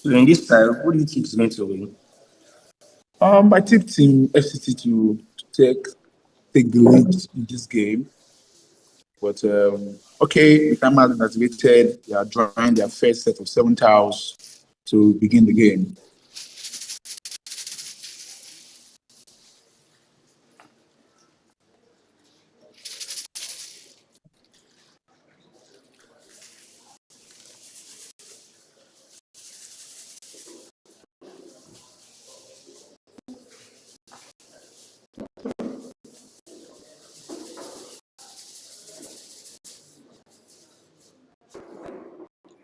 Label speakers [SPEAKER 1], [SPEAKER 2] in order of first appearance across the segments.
[SPEAKER 1] So in this style, who do you think is going to win?
[SPEAKER 2] I tip Team FCT to take the lead in this game. But okay, the timer has been activated. They are drawing their first set of 7 tiles to begin the game.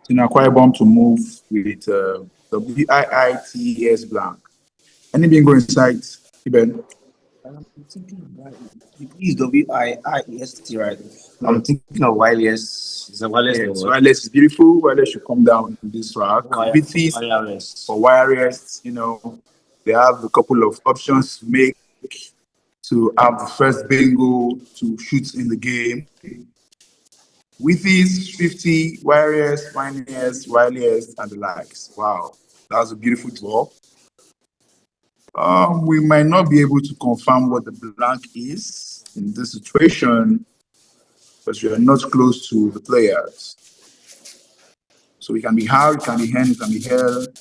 [SPEAKER 2] Team Akwa Ibom to move with WIITES blank. Any bingo in sight, Iben?
[SPEAKER 1] I'm thinking it's WIIEST, right? I'm thinking of wireless. It's a wireless.
[SPEAKER 2] Yes, wireless is beautiful. Wireless should come down in this rack.
[SPEAKER 1] Wireless.
[SPEAKER 2] For wireless, you know, they have a couple of options to make to have the first bingo to shoot in the game. With these 50 wireless, wireless, and the likes. Wow, that was a beautiful draw. We might not be able to confirm what the blank is in this situation because we are not close to the players. So it can be hard, it can be hand, it can be held.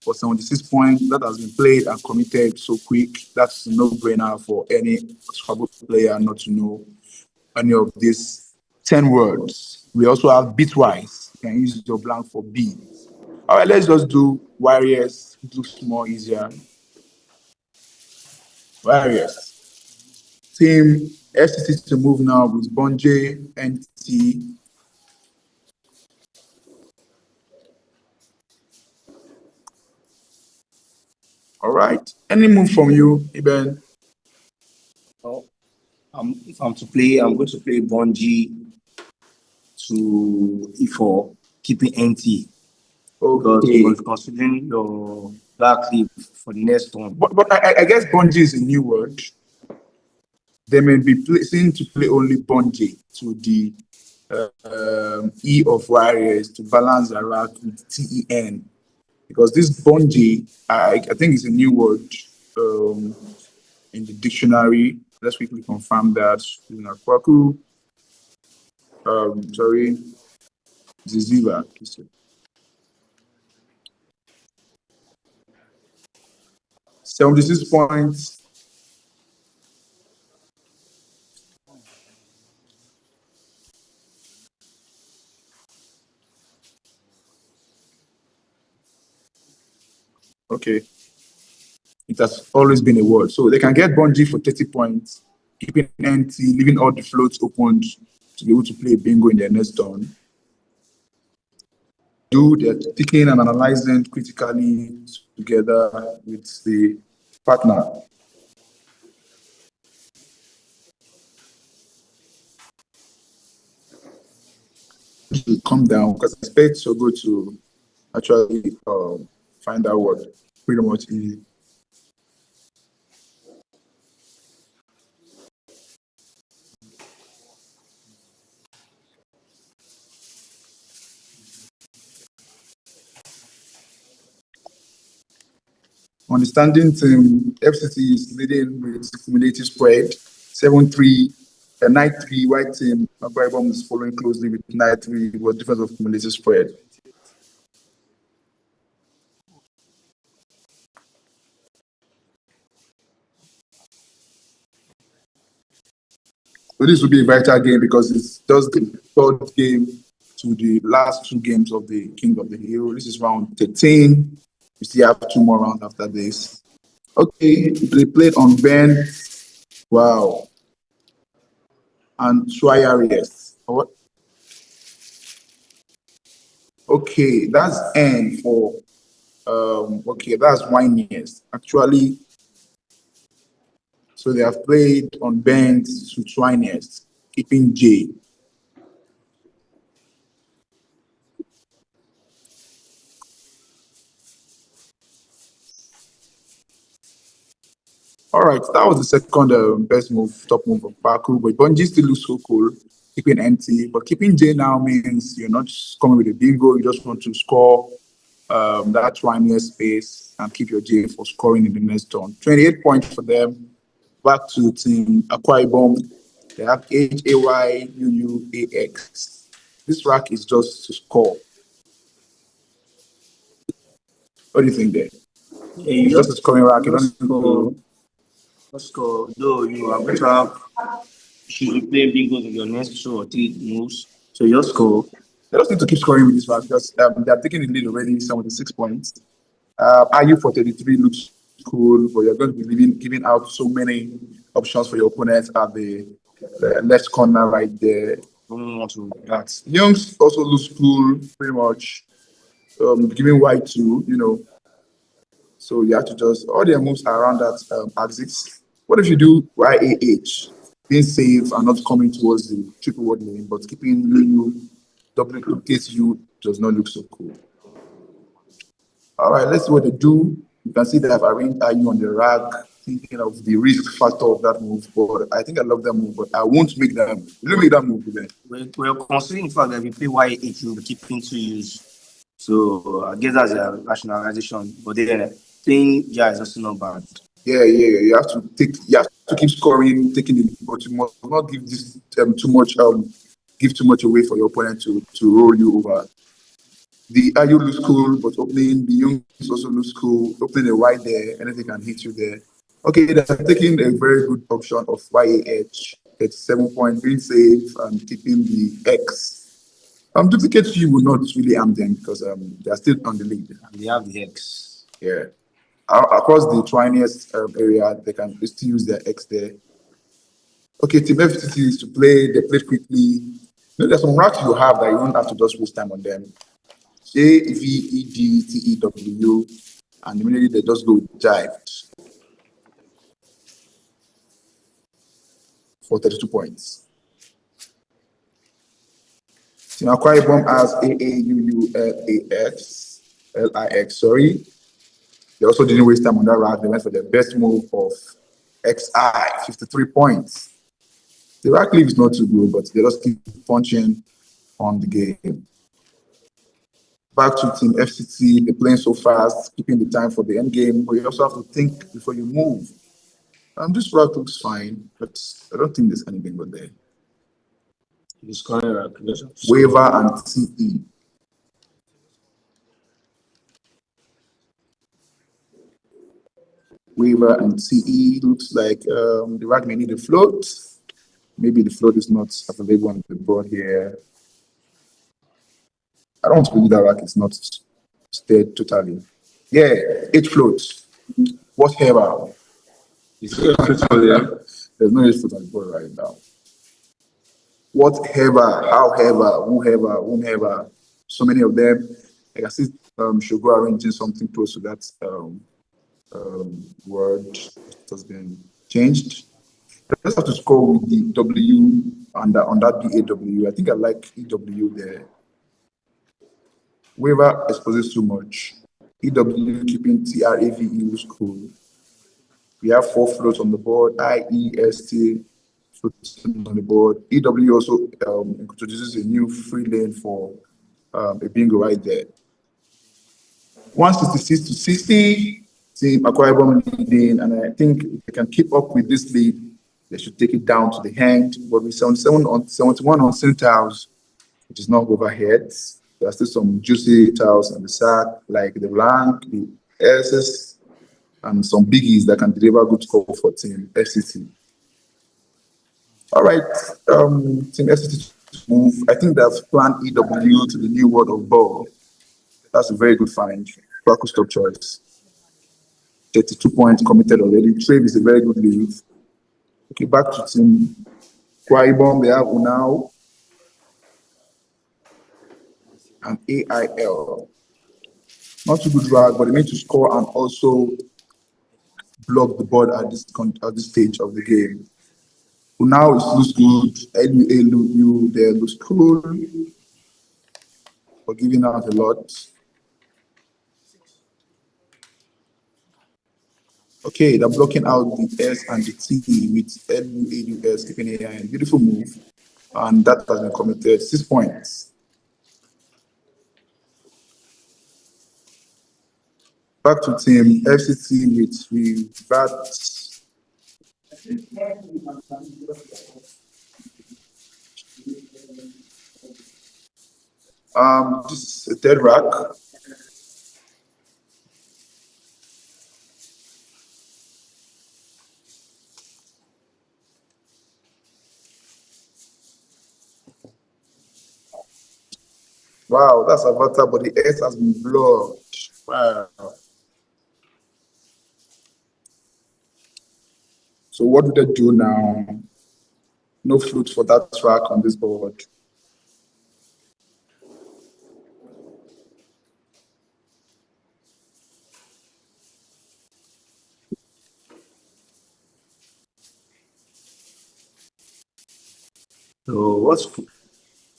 [SPEAKER 2] For 76 points, that has been played and committed so quick. That's a no-brainer for any Scrabble player not to know any of these 10 words. We also have bitwise. You can use your blank for B. All right, let's just do warriors. It looks more easier. Warriors. Team FCT to move now with Bonje, NT. All right. Any move from you, Iben?
[SPEAKER 1] If I'm to play, I'm going to play Bonji to E4, keeping NT.
[SPEAKER 2] Okay.
[SPEAKER 1] Because considering your black leaf for the next one.
[SPEAKER 2] But I guess Bonji is a new word. They may be seen to play only Bonji to the E of warriors to balance the rack with TEN. Because this Bonji, I think is a new word in the dictionary. Let's quickly confirm that. Kwaku, sorry, Ziziva. 76 points. Okay. It has always been a word. So they can get Bungie for 30 points, keeping NT, leaving all the floats open to be able to play bingo in their next turn. Do their thinking and analyzing critically together with the partner. Calm down because I expect Sogo to actually find out what pretty much is. Understanding Team FCT is leading with cumulative spread 7-3, 9-3. White Team Akwa Ibom is following closely with 9-3. What difference of cumulative spread? So this will be a vital game because it's just the third game to the last 2 games of the King of the Hill. This is round 13. We still have 2 more rounds after this. Okay, they played on Ben. Wow. And Suarez. What? Okay, that's N for okay, that's 1 year. Actually, so they have played on Ben's to Twiners, keeping J. All right, that was the second best move, top move of Baku, but Bungie still looks so cool, keeping NT. But keeping J now means you're not just coming with a bingo, you just want to score that tiniest space and keep your J for scoring in the next turn. 28 points for them. Back to Team Akwa Ibom. They have HAYUUAX. This rack is just to score. What do you think there?
[SPEAKER 1] Yeah,
[SPEAKER 2] Just a scoring rack. You don't need
[SPEAKER 1] score. Score. Though you are going to have, you should be playing bingos in your next 2 or 3 moves. So your score.
[SPEAKER 2] They just need to keep scoring with this rack because they are taking the lead already, 76 points. IU for 33 looks cool, but you're going to be giving out so many options for your opponents at the left corner right there.
[SPEAKER 1] Don't want to that.
[SPEAKER 2] Youngs also looks cool, pretty much. Giving white to, so you have to just, all their moves are around that axis. What if you do YAH? Being safe and not coming towards the triple word lane, but keeping you, duplicate you does not look so cool. All right, let's see what they do. You can see that I've arranged IU on the rack, thinking of the risk factor of that move. But I think I love that move, but I won't make that move. You make that move today.
[SPEAKER 1] We're considering the fact that we play YH, we'll be keeping 2 use. So I guess that's a rationalization. But then playing yeah is also not bad.
[SPEAKER 2] Yeah. You have to keep scoring, taking it, but you must not give this too much give too much away for your opponent to roll you over. The IU looks cool, but opening the Young also looks cool. Opening a wide there, anything can hit you there. Okay, they're taking a very good option of YAH. It's 7 points, being safe and keeping the X. Duplicate you will not really harm them because they're still on the lead.
[SPEAKER 1] They have the X.
[SPEAKER 2] Yeah. Across the tiniest area, they can still use their X there. Okay, Team FCT is to play. They played quickly. There's some racks you have that you don't have to just waste time on them. JVEDTEW, and immediately they just go with jived for 32 points. Team Akwa Ibom has AAUULAX, sorry. They also didn't waste time on that rack. They went for their best move of XI, 53 points. The rack leave is not too good, but they just keep punching on the game. Back to Team FCT, they're playing so fast, keeping the time for the end game, but you also have to think before you move. This rack looks fine, but I don't think there's anything good there. Waiver and TE. Waiver and TE looks like the rack may need a float. Maybe the float is not available on the board here. I don't want to believe that rack is not stayed totally. Yeah, 8 floats. Whatever. There's no 8 float on the board right now. Whatever, however, whomever, so many of them. I can see should go arranging something close to that word that has been changed. Let's have to score with the W on that BAW. I think I like EW there. Waiver exposes too much. EW keeping TRAVE was cool. We have 4 floats on the board. IEST floats on the board. EW also introduces a new free lane for a bingo right there. 166 to 60. Team Akwa Ibom leading, and I think if they can keep up with this lead, they should take it down to the hand. But with 71 on centiles, it is not overheads. There are still some juicy tiles on the side, like the blank, the SS, and some biggies that can deliver good score for Team FCT. All right, Team FCT move. I think they've planned EW to the new world of ball. That's a very good find. Practice top choice. 32 points committed already. Trade is a very good lead. Okay, back to Team Akwa Ibom. They have Unao and AIL. Not too good drag, but they need to score and also block the board at this stage of the game. Unao looks good. LU there looks cool. For giving out a lot. Okay, they're blocking out the S and the T with LUAUS, keeping AI. Beautiful move. And that has been committed. 6 points. Back to Team FCT with revert. This is a dead rack. Wow, that's a avatar, but the S has been blurred. Wow. So what do they do now? No fruit for that track on this board.
[SPEAKER 1] So what's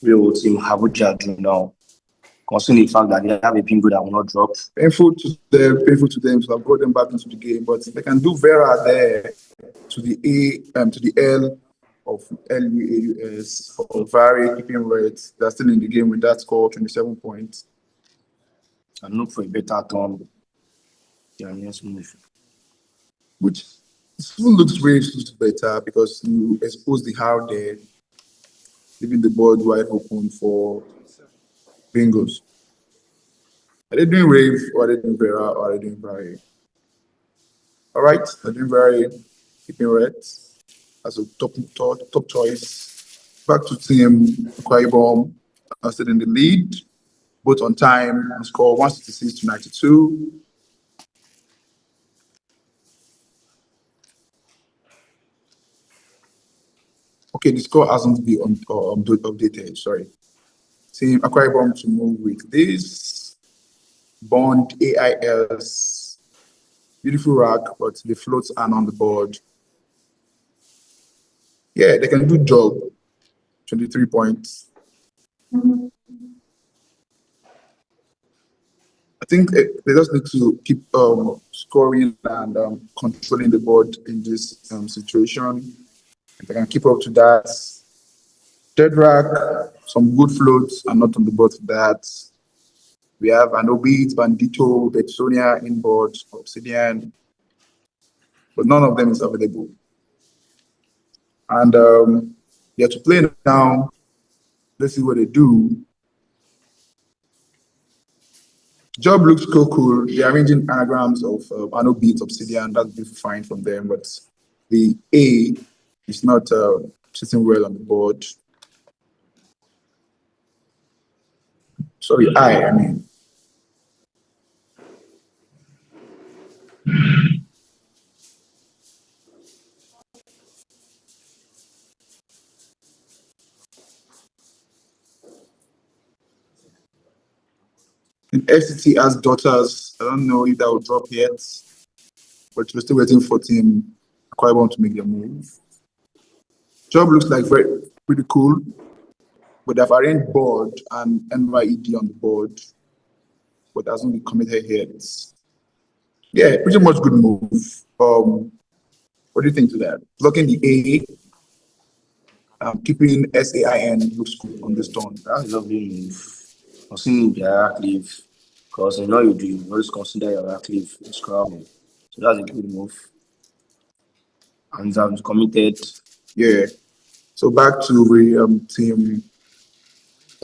[SPEAKER 1] real Team Abuja do now? Considering the fact that they have a bingo that will not drop.
[SPEAKER 2] Painful to them, so I've brought them back into the game. But they can do Vera there to the to the L of LUAUS or Vary keeping red. They're still in the game with that score, 27 points.
[SPEAKER 1] And look for a better turn. Yeah, next move.
[SPEAKER 2] Which still looks way better because you expose the hard there, leaving the board wide open for bingos. Are they doing Rave or are they doing Vera or are they doing Vary? All right, they're doing Vary, keeping red as a top choice. Back to Team Akwa Ibom, still in the lead, both on time and score 166 to 92. Okay, the score hasn't been updated, sorry. Team Akwa Ibom to move with this. Bond AIS, beautiful rack, but the floats aren't on the board. Yeah, they can do job, 23 points. I think they just need to keep scoring and controlling the board in this situation. If they can keep up to that, dead rack, some good floats are not on the board for that. We have an Obit, Bandito, Betsonia inboard, Obsidian, but none of them is available. And yeah, to play now, let's see what they do. Job looks cool. They're arranging anagrams of Anno Beat, Obsidian. That'd be fine from them, but the A is not sitting well on the board. Sorry, I mean. And FCT has daughters. I don't know if that will drop yet, but we're still waiting for Team Akwa Ibom to make their move. Job looks like pretty cool, but they've arranged board and NYED on the board, but hasn't been committed yet. Yeah, pretty much good move. What do you think to that? Blocking the A, keeping SAIN looks cool on this turn.
[SPEAKER 1] That's a lovely move. Considering their active, because you know you do, you always consider your active in Scrabble. So that's a good move. And I'm committed.
[SPEAKER 2] Yeah. So back to the Team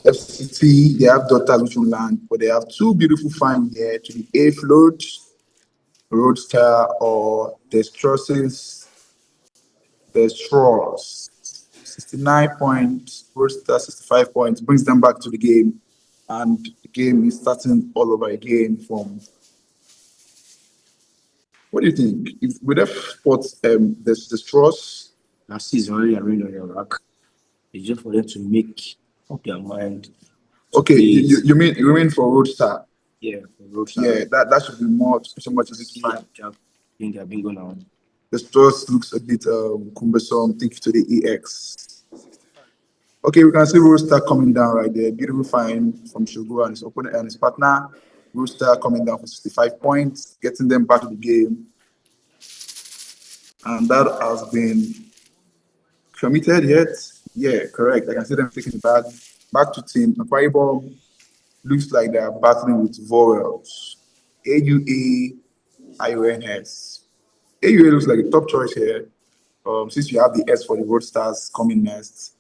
[SPEAKER 2] FCT, they have daughters which will land, but they have two beautiful finds here to the A float, Roadster, or Destroys. 69 points, Roadster 65 points, brings them back to the game. And the game is starting all over again from. What do you think? If we have spot this trust,
[SPEAKER 1] That season already arranged on your rack. It's just for them to make up their mind.
[SPEAKER 2] Okay, you mean for Roadster?
[SPEAKER 1] Yeah, for Roadster.
[SPEAKER 2] Yeah, that should be more so much as it's fine.
[SPEAKER 1] In their bingo now.
[SPEAKER 2] The trust looks a bit cumbersome. Thank you to the EX. Okay, we can see Roadster coming down right there. Beautiful find from Shogo and his opponent and his partner. Roadster coming down for 65 points, getting them back to the game. And that has been committed yet? Yeah, correct. I can see them taking it back. Back to Team Akwa Ibom. Looks like they are battling with Vorels. AUA-IONS. AUA looks like a top choice here. Since you have the S for the roadsters coming next.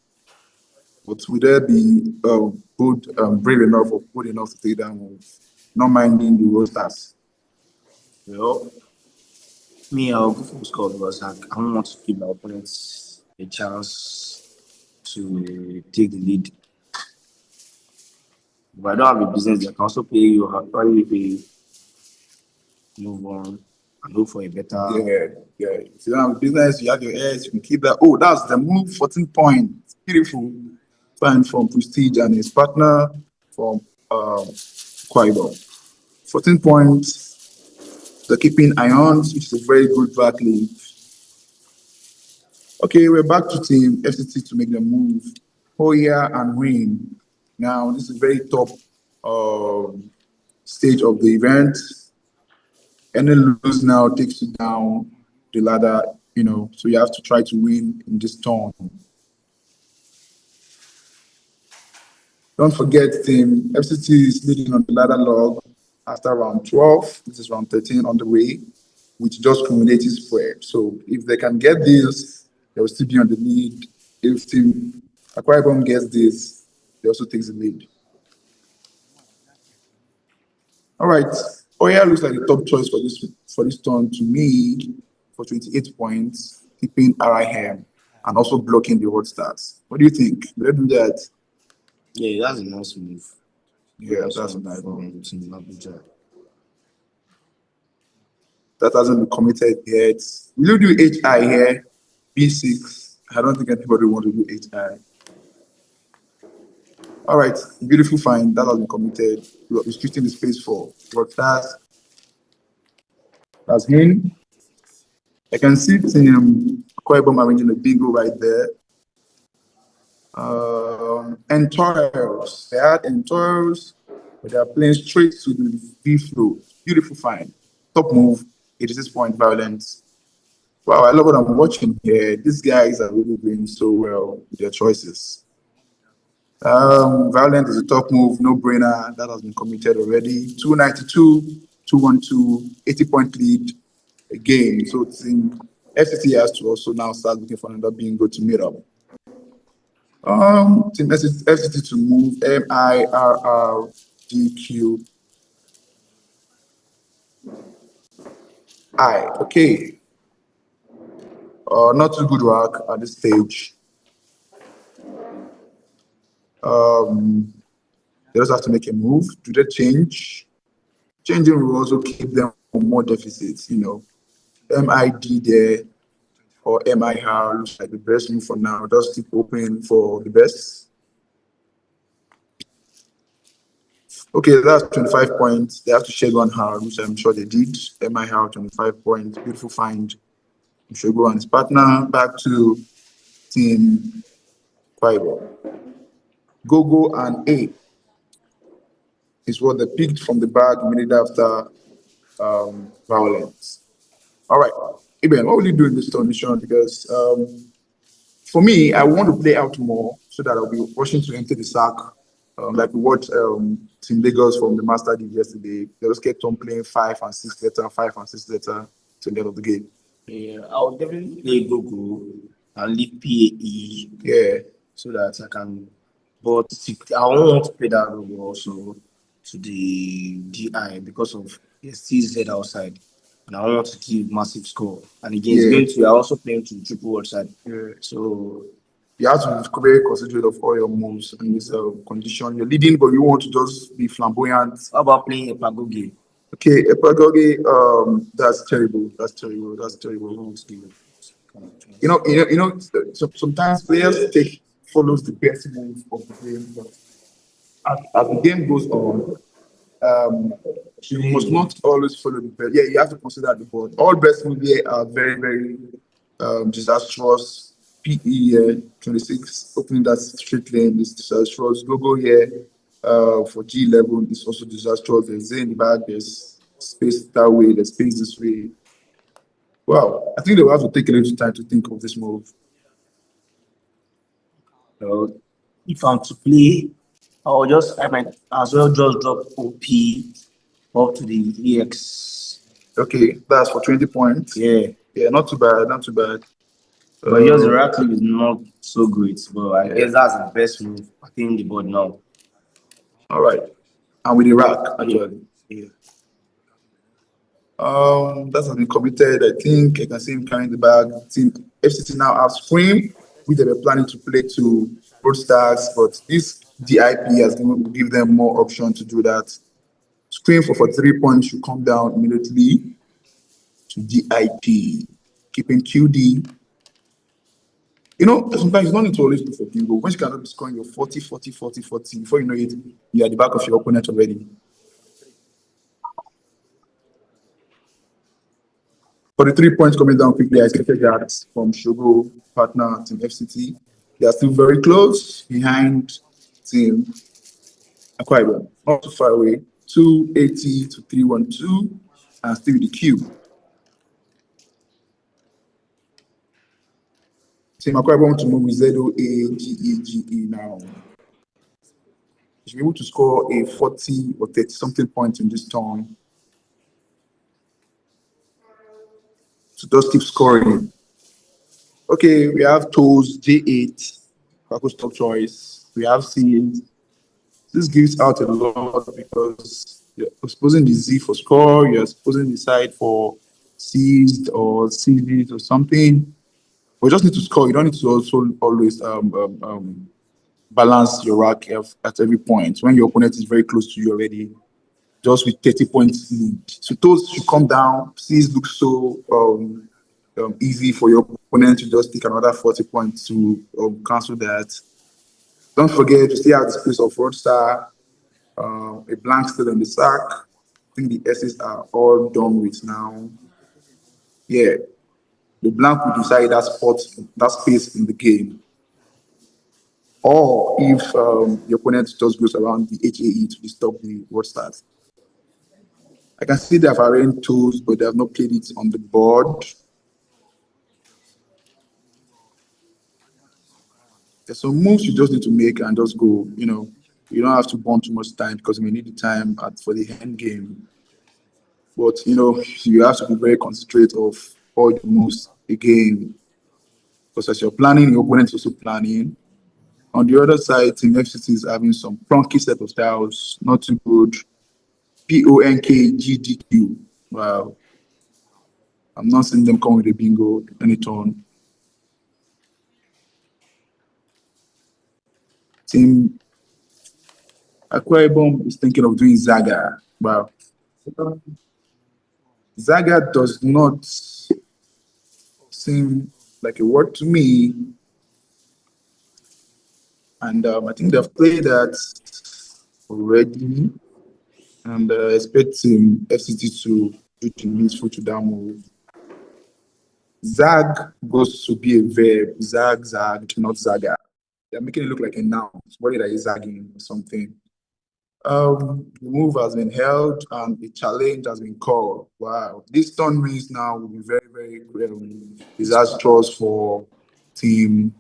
[SPEAKER 2] But will there be brave enough or bold enough to take that move? Not minding the roadsters.
[SPEAKER 1] Well, me, I'll go for score because I don't want to give my opponents a chance to take the lead. If I don't have a business, I can also play you if we move on and look for a better.
[SPEAKER 2] Yeah. If you don't have a business, you have your S, you can keep that. Oh, that's the move, 14 points. Beautiful. Fine from Prestige and his partner from Akwa Ibom. 14 points. They're keeping Ions, which is a very good back lead. Okay, we're back to Team FCT to make the move. Hoya and Win. Now, this is a very top stage of the event. Any lose now takes you down the ladder, so you have to try to win in this turn. Don't forget, Team FCT is leading on the ladder log after round 12. This is round 13 on the way, with just cumulative spread. So if they can get this, they will still be on the lead. If Team Akwa Ibom gets this, they also takes the lead. All right. Oya looks like the top choice for this turn to me for 28 points, keeping RIM and also blocking the roadsters. What do you think? Will they do that?
[SPEAKER 1] Yeah, that's a nice move.
[SPEAKER 2] Yeah, that's a nice move.
[SPEAKER 1] Abuja.
[SPEAKER 2] That hasn't been committed yet. Will you do HI here? B6. I don't think anybody wants to do HI. All right, beautiful find. That has been committed. We are restricting the space for broadcast. That's him. I can see Team Akwa Ibom arranging a bingo right there. And Toils. They had Toils, but they are playing straight to the B flow. Beautiful find. Top move, 86 point violence. Wow, I love what I'm watching here. These guys are really doing so well with their choices. Violent is a top move, no brainer. That has been committed already. 292, 212, 80-point lead again. So Team FCT has to also now start looking for another bingo to meet up. Team FCT to move MIRRDQ. Okay. Not too good work at this stage. They also have to make a move. Do they change? Changing will also keep them on more deficits, MID there or MIR looks like the best move for now. Just keep open for the best. Okay, that's 25 points. They have to shed one hour, which I'm sure they did. MIR 25 points. Beautiful find. Shogo and his partner. Back to Team Akwa Ibom. Gogo and A is what they picked from the bag a minute after violence. All right, Iben, what will you do in this transition? Because for me, I want to play out more so that I'll be rushing to enter the sack. Like we watched Team Lagos from the Master did yesterday. They just kept on playing 5 and 6 letter, 5 and 6 letter to the end of the game.
[SPEAKER 1] Yeah, I'll definitely play Gogo and leave PAE.
[SPEAKER 2] Yeah.
[SPEAKER 1] So that I can. But I want to play that Gogo also to the DI because of the CZ outside. And I want to give massive score. And again, it's going to, we are also playing to triple outside.
[SPEAKER 2] Yeah.
[SPEAKER 1] So
[SPEAKER 2] you have to be very considerate of all your moves in this condition. You're leading, but you want to just be flamboyant.
[SPEAKER 1] How about playing a Pagogi?
[SPEAKER 2] Okay, a Pagogi, that's terrible. That's terrible. That's terrible. Sometimes players follows the best move of the game, but as the game goes on, you must not always follow the best. Yeah, you have to consider the board. All best moves here are very, very disastrous. PE 26, opening that straight lane is disastrous. Gogo here for G11 is also disastrous. There's in the back, there's space that way, there's space this way. Wow, I think they will have to take a little time to think of this move.
[SPEAKER 1] If I'm to play, I might as well just drop OP up to the EX.
[SPEAKER 2] Okay, that's for 20 points.
[SPEAKER 1] Yeah.
[SPEAKER 2] Yeah, not too bad, not too bad.
[SPEAKER 1] But yours, the rack clip is not so great, but I guess that's the best move I think in the board now.
[SPEAKER 2] All right. And with the rack, actually.
[SPEAKER 1] Yeah.
[SPEAKER 2] That has been committed. I think I can see him carrying the bag. Team FCT now have Scream, which they were planning to play to Roadstars, but this DIP has give them more option to do that. Scream for 3 points should come down immediately to DIP, keeping QD. You know, sometimes you don't need to always go for bingo. Once you cannot be scoring your 40, 40, 40, 40, before you know it, you're at the back of your opponent already. For the 3 points coming down quickly, I expected that from SHOWDOWN partner Team FCT. They are still very close behind Team Akwa Ibom. Not too far away, 280 to 312, and still the queue. Team Akwa Ibom to move with ZOAGEGE now. You should be able to score a 40 or 30 something points in this turn. So just keep scoring. Okay, we have toes J8, Paco stock choice. We have C's. This gives out a lot because you're exposing the Z for score, you're exposing the side for seized or seized or something. We just need to score. You don't need to also always balance your rack at every point. When your opponent is very close to you already, just with 30 points lead. So those should come down. Seized looks so easy for your opponent to just take another 40 points to cancel that. Don't forget to still have the space of Roadstar, a blank still in the sack. I think the S's are all done with now. Yeah, the blank will decide that spot, that space in the game. Or if your opponent just goes around the HAE to disturb the Roadstar. I can see they have arranged tools, but they have not played it on the board. There's some moves you just need to make and just go, you know. You don't have to burn too much time because we need the time for the end game. But, you know, you have to be very concentrate of all the moves again. Because as you're planning, your opponent is also planning. On the other side, Team FCT is having some plonky set of styles, not too good. PONKGDQ. Wow. I'm not seeing them come with a bingo any turn. Team Akwa Ibom is thinking of doing Zaga. Wow. Zaga does not seem like a word to me. And I think they've played that already. And expect Team FCT to do the needful to that move. Zag goes to be a verb. Zag, zag, not zaga. They're making it look like a noun. Somebody that is zagging or something. The move has been held and the challenge has been called. Wow. This turn means now will be very, very disastrous for Team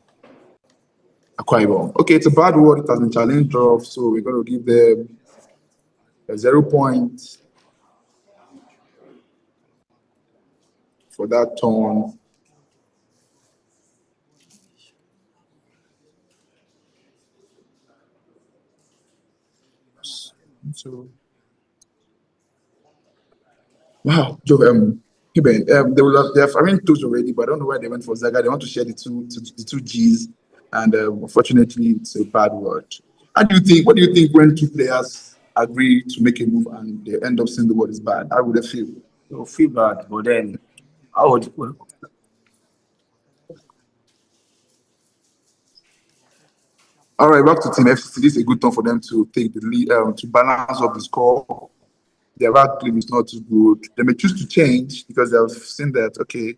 [SPEAKER 2] Akwa Ibom. Okay, it's a bad word. It has been challenged off, so we're going to give them a 0 point for that turn. So, wow, Joe, they have arranged those already, but I don't know why they went for Zaga. They want to share the two G's, and unfortunately, it's a bad word. How do you think? What do you think when two players agree to make a move and they end up saying the word is bad? How would they feel?
[SPEAKER 1] They'll feel bad, but then how would
[SPEAKER 2] All right, back to Team FCT. This is a good time for them to take the lead, to balance up the score. Their rack claim is not too good. They may choose to change because they have seen that, okay,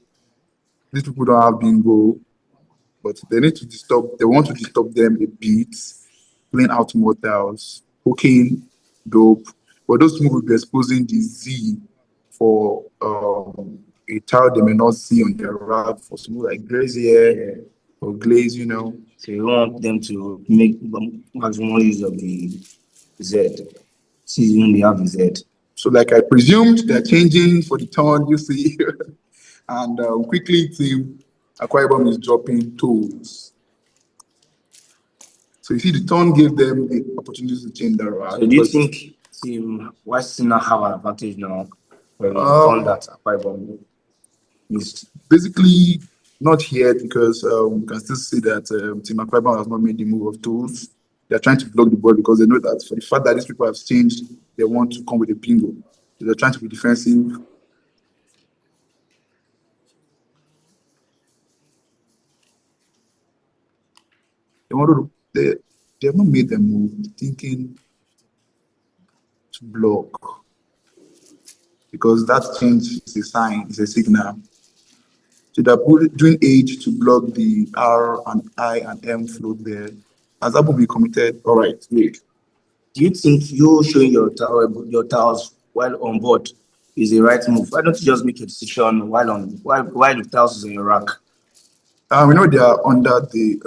[SPEAKER 2] these people don't have bingo, but they need to disturb, they want to disturb them a bit, playing out more tiles, hooking, dope. But those moves will be exposing the Z for a tile they may not see on their rack for something like Grazier or Glaze, you know.
[SPEAKER 1] so you want them to make maximum use of the Z. See, you only have the Z.
[SPEAKER 2] So, like I presumed, they're changing for the turn, you see. And quickly, Team Akwa Ibom is dropping tools. So you see, the turn gave them the opportunity to change the route.
[SPEAKER 1] So do you think Team West now have an advantage now on that Akwa Ibom is
[SPEAKER 2] basically not yet because we can still see that Team Akwa Ibom has not made the move of tools. They're trying to block the ball because they know that for the fact that these people have changed, they want to come with a bingo. So they're trying to be defensive. They have not made the move, thinking to block because that change is a sign, is a signal. So they're doing H to block the R and I and M float there. Has that been committed? All right, great.
[SPEAKER 1] do you think you showing your tiles while on board is the right move? Why don't you just make a decision while the tiles is in your rack?
[SPEAKER 2] We know they are under the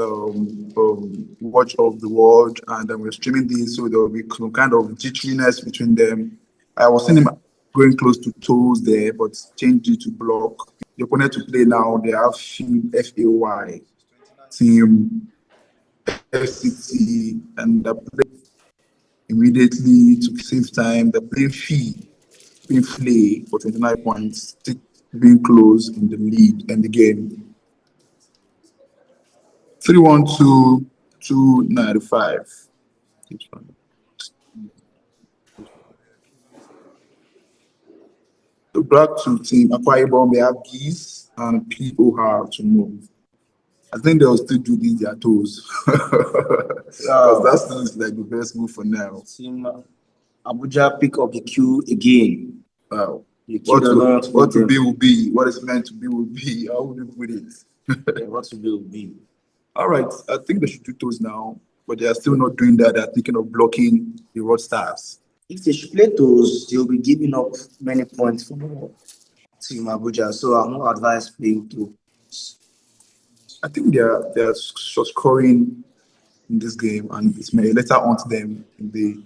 [SPEAKER 2] watch of the world, and we're streaming this, so there will be some kind of jitteriness between them. I was seeing him going close to toes there, but changed it to block. The opponent to play now, they have FAY, Team FCT, and they're playing immediately to save time. They're playing being Flay for 29 points, being close in the lead and the game. 312 295. So back to Team Akwa Ibom, they have geese and POR to move. I think they'll still do these their toes. Because that seems like the best move for now.
[SPEAKER 1] Team Abuja pick up the queue again.
[SPEAKER 2] Wow.
[SPEAKER 1] What
[SPEAKER 2] to be will be. What is meant to be will be. How would you put it?
[SPEAKER 1] Yeah, what to be will be.
[SPEAKER 2] All right. I think they should do toes now, but they are still not doing that. They're thinking of blocking the road stars.
[SPEAKER 1] If they should play those, they'll be giving up many points for Team Abuja. So I'm not advised playing those.
[SPEAKER 2] I think they're short scoring in this game, and it may later haunt them in the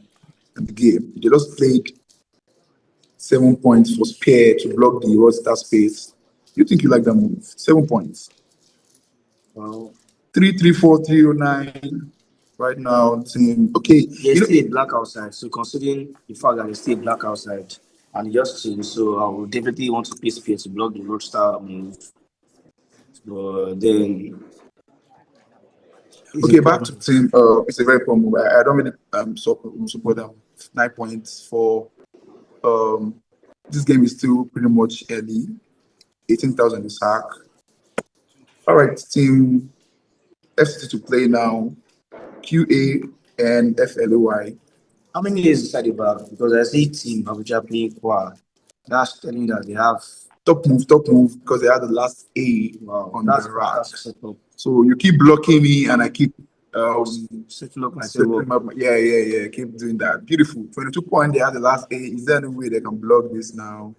[SPEAKER 2] game. They just played 7 points for spare to block the roster space. You think you like that move? 7 points.
[SPEAKER 1] Wow.
[SPEAKER 2] 334 309 right now. Team okay.
[SPEAKER 1] There's still a black outside. So considering the fact that there's still a black outside and just changed, so I will definitely want to play spare to block the roadster move. But then
[SPEAKER 2] okay, back to Team. It's a very poor move. I don't really support them. 9 points for this game is still pretty much early. 18,000 is hack. All right, Team FCT to play now. QA and FLOY.
[SPEAKER 1] how many years inside the bag? Because I see Team Abuja playing quad. That's telling that they have
[SPEAKER 2] top move, because they had the last A on the rack. So you keep blocking me and I keep
[SPEAKER 1] setting up
[SPEAKER 2] myself. Yeah. Keep doing that. Beautiful. 22 points, they had the last A. Is there any way they can block this now?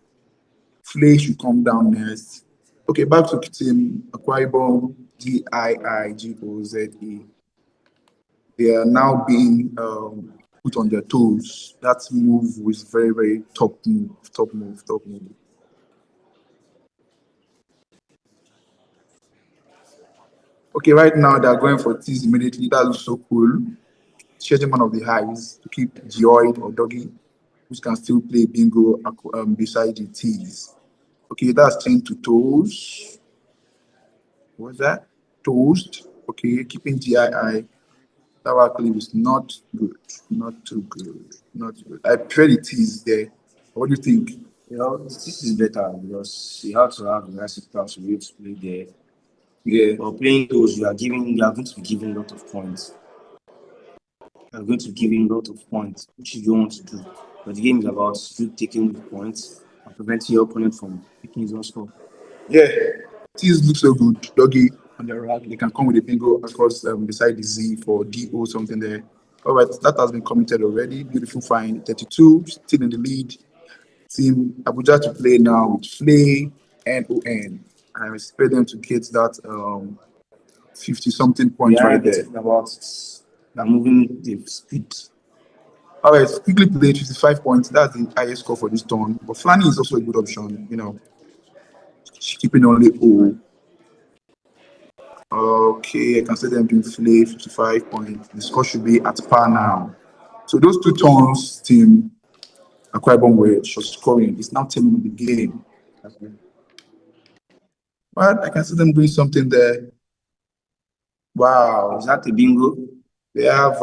[SPEAKER 2] Flay should come down next. Okay, back to Team Akwa Ibom, GIIGOZE. They are now being put on their toes. That move was very, very top move. Okay, right now they're going for teas immediately. That looks so cool. Shedding one of the highs to keep Joy or Doggy, who can still play bingo beside the teas. Okay, that's changed to toes. What's that? Toast. Okay, keeping GII. That actually is not good. Not too good. Not good. I prefer the teas there. What do you think?
[SPEAKER 1] You know, this is better because you have to have the nice class to be able to play there.
[SPEAKER 2] Yeah.
[SPEAKER 1] But playing those, you are going to be giving a lot of points. You are going to be giving a lot of points, which you don't want to do. But the game is about you taking the points and preventing your opponent from picking his own score.
[SPEAKER 2] Yeah. Teas look so good. Doggy on the rack. They can come with a bingo across beside the Z for DO something there. All right, that has been committed already. Beautiful fine. 32, still in the lead. Team Abuja to play now with Flay and ON. I expect them to get that 50-something points right there.
[SPEAKER 1] About moving the speed.
[SPEAKER 2] All right, quickly played 55 points. That's the highest score for this turn. But Flanny is also a good option, you know. She's keeping only O. Okay, I can see them doing play 55 points. The score should be at par now. So those two turns, Team Akwa Ibom were short scoring. It's now 10 of the game. But I can see them doing something there. Wow.
[SPEAKER 1] Is that a bingo?
[SPEAKER 2] They have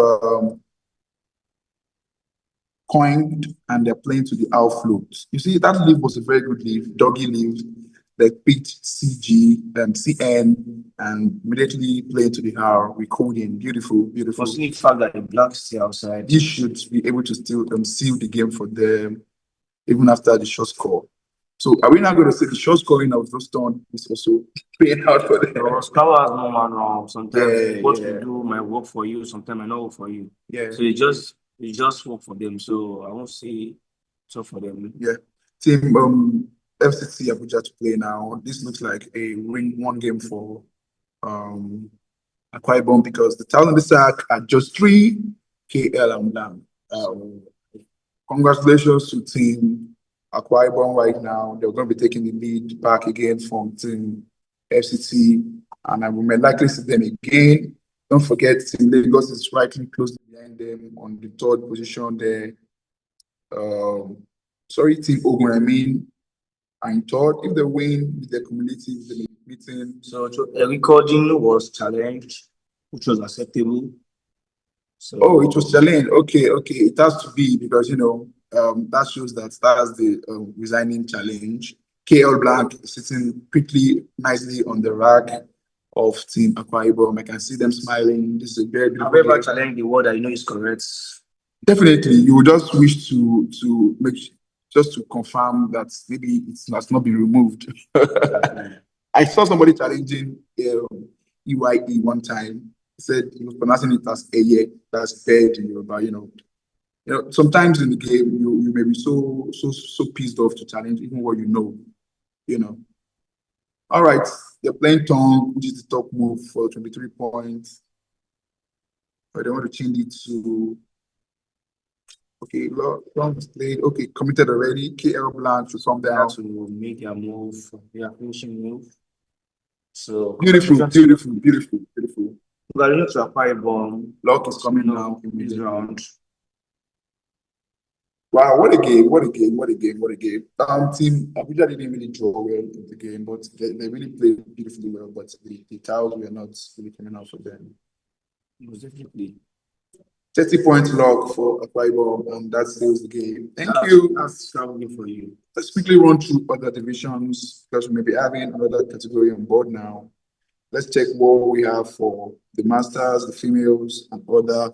[SPEAKER 2] coined and they're playing to the outfloat. You see, that leaf was a very good leaf, doggy leaf. They picked CG and CN and immediately playing to the R, recording. Beautiful, beautiful.
[SPEAKER 1] Considering the fact that the blacks stay outside.
[SPEAKER 2] You should be able to still seal the game for them, even after the short score. So are we now going to say the short scoring of those turn is also paying out for them?
[SPEAKER 1] Scrabble has no manual. Sometimes what we do might work for you, sometimes might not work for you.
[SPEAKER 2] Yeah.
[SPEAKER 1] So it just work for them. So I won't say so for them.
[SPEAKER 2] Yeah. Team FCT Abuja to play now. This looks like a one game for Akwa Ibom because the Thousand Sack are just 3 KL and down. Congratulations to Team Akwa Ibom right now. They're going to be taking the lead back again from Team FCT, and we may likely see them again. Don't forget, Team Lagos is right close behind them on the 3rd position there. Team Ogun, are in 3rd. If they win with their community, they'll be meeting.
[SPEAKER 1] So a recording was challenged, which was acceptable. So,
[SPEAKER 2] it was challenged. Okay. It has to be because, you know, that shows that's the resigning challenge. KL Blank is sitting pretty nicely on the rack of Team Akwa Ibom. I can see them smiling. This is a very beautiful
[SPEAKER 1] have you ever challenged the word that you know is correct?
[SPEAKER 2] Definitely. You would just wish to make just to confirm that maybe it has not been removed. I saw somebody challenging EYE one time. He said he was pronouncing it as Eye, that's bed in Yoruba, you know. You know, sometimes in the game you may be so pissed off to challenge even what you know. All right, they're playing Tongue, which is the top move for 23 points. But they want to change it to long is played. Okay, committed already. KL Blank to come down
[SPEAKER 1] to make their move, their finishing move. So
[SPEAKER 2] beautiful. Congratulations
[SPEAKER 1] to Akwa Ibom.
[SPEAKER 2] Luck is coming now in
[SPEAKER 1] this round.
[SPEAKER 2] Wow, what a game. Team Abuja didn't really draw well in the game, but they really played beautifully well, but the tiles were not really coming out for them.
[SPEAKER 1] It was definitely
[SPEAKER 2] 30 points log for Akwa Ibom, and that seals the game. Thank you.
[SPEAKER 1] That's traveling for you.
[SPEAKER 2] Let's quickly run through other divisions because we may be having another category on board now. Let's check what we have for the masters, the females, and other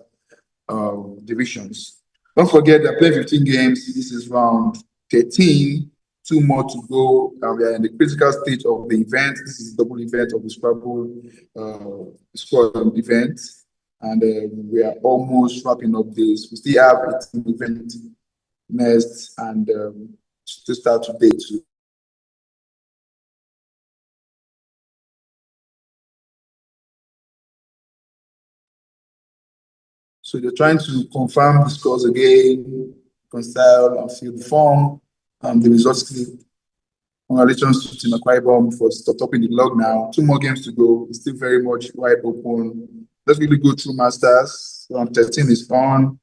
[SPEAKER 2] divisions. Don't forget they're playing 15 games. This is round 13. 2 more to go. We are in the critical stage of the event. This is the double event of the Scrabble squad event. And we are almost wrapping up this. We still have a team event next and to start today too. So they're trying to confirm the scores again, reconcile and fill the form. The results slip. Congratulations to Team Akwa Ibom for topping the log now. 2 more games to go. It's still very much wide open. Let's really go through Masters. Round 13 is on.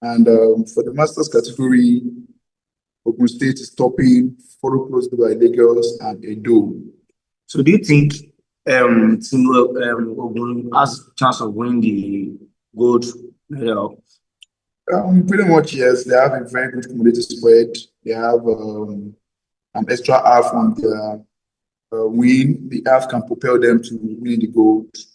[SPEAKER 2] And for the Masters category, Ogun State is topping, followed closely by Lagos and Edo.
[SPEAKER 1] So do you think Team Ogun has a chance of winning the gold medal?
[SPEAKER 2] Pretty much, yes. They have a very good cumulative spread. They have an extra half on their win. The half can propel them to win the gold.